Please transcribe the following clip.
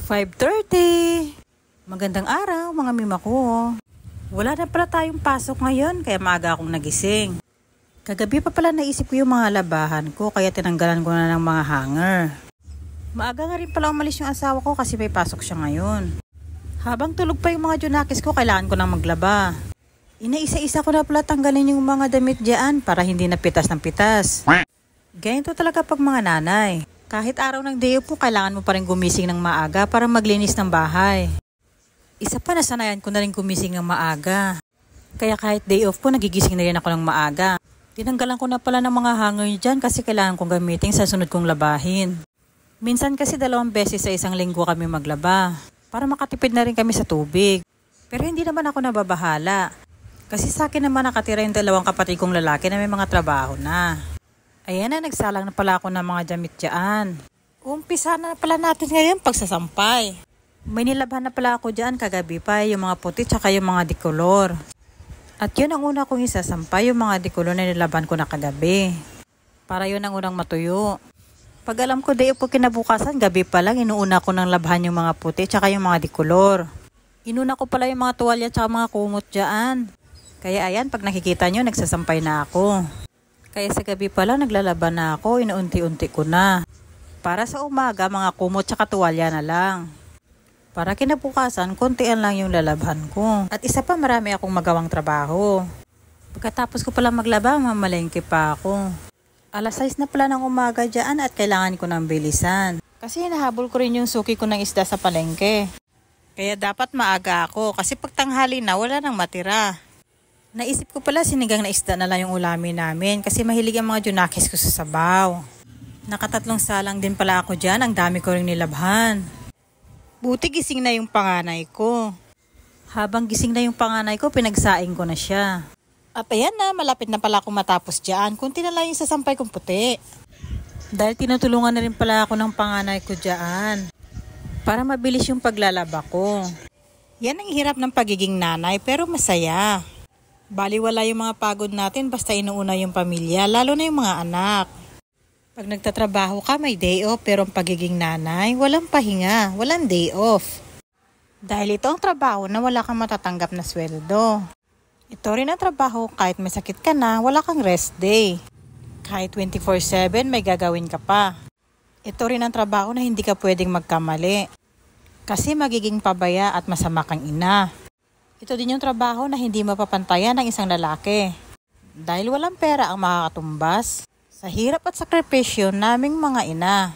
5:30. Magandang araw mga mima ko. Wala na pala tayong pasok ngayon kaya maaga akong nagising. Kagabi pa pala naisip ko yung mga labahan ko kaya tinanggalan ko na ng mga hanger. Maaga nga rin pala umalis yung asawa ko kasi may pasok siya ngayon. Habang tulog pa yung mga junakis ko kailangan ko nang maglaba. Inaisa-isa ko na pala tanggalin yung mga damit diyan para hindi na pitas ng pitas. Ganito talaga pag mga nanay. Kahit araw ng day off mo, kailangan mo pa rin gumising ng maaga para maglinis ng bahay. Isa pa nasanayan ko na rin gumising ng maaga. Kaya kahit day off ko, nagigising na rin ako ng maaga. Tinanggalan ko na pala ng mga hanger dyan kasi kailangan kong gamitin sa sunod kong labahin. Minsan kasi 2 beses sa isang linggo kami maglaba para makatipid na rin kami sa tubig. Pero hindi naman ako nababahala. Kasi sa akin naman nakatira yung 2 kapatid kong lalaki na may mga trabaho na. Ayan na, nagsalang na pala ako ng mga damit dyan. Umpisa na pala natin ngayon pagsasampay. May nilabhan na pala ako dyan kagabi pa, yung mga puti tsaka yung mga dikolor. At yun ang una kong isasampay, yung mga dikolor na nilabhan ko na kagabi. Para yun ang unang matuyo. Pag alam ko day po kinabukasan, gabi pa lang, inuuna ko ng labhan yung mga puti tsaka yung mga dikolor. Inuna ko pala yung mga tuwalya tsaka mga kumot dyan. Kaya ayan, pag nakikita nyo, nagsasampay na ako. Kaya sa gabi pala naglalaban na ako, inuunti-unti ko na. Para sa umaga, mga kumot tsaka tuwalya na lang. Para kinabukasan, kontian lang yung lalabhan ko. At isa pa, marami akong magawang trabaho. Pagkatapos ko pala maglaba, mamalengke pa ako. 6:00 na pala ng umaga dyan at kailangan ko ng bilisan. Kasi hinahabol ko rin yung suki ko ng isda sa palengke. Kaya dapat maaga ako kasi pag tanghali na, wala nang matira. Naisip ko pala sinigang na isda na lang yung ulamin namin kasi mahilig ang mga junakis ko sa sabaw. 3 salang din pala ako dyan, ang dami ko rin nilabhan. Buti gising na yung panganay ko. Habang gising na yung panganay ko, pinagsaing ko na siya. At ayan na, malapit na pala akong matapos dyan. Kunti na lang yung sasampay kong puti. Dahil tinutulungan na rin pala ako ng panganay ko dyan. Para mabilis yung paglalaba ko. Yan ang hirap ng pagiging nanay pero masaya. Baliwala yung mga pagod natin basta inuuna yung pamilya, lalo na yung mga anak. Pag nagtatrabaho ka, may day off, pero ang pagiging nanay, walang pahinga, walang day off. Dahil ito ang trabaho na wala kang matatanggap na sweldo. Ito rin ang trabaho kahit may sakit ka na, wala kang rest day. Kahit 24/7 may gagawin ka pa. Ito rin ang trabaho na hindi ka pwedeng magkamali. Kasi magiging pabaya at masama kang ina. Ito din yung trabaho na hindi mapapantayan ng isang lalaki. Dahil walang pera ang makakatumbas sa hirap at sakripisyo naming mga ina.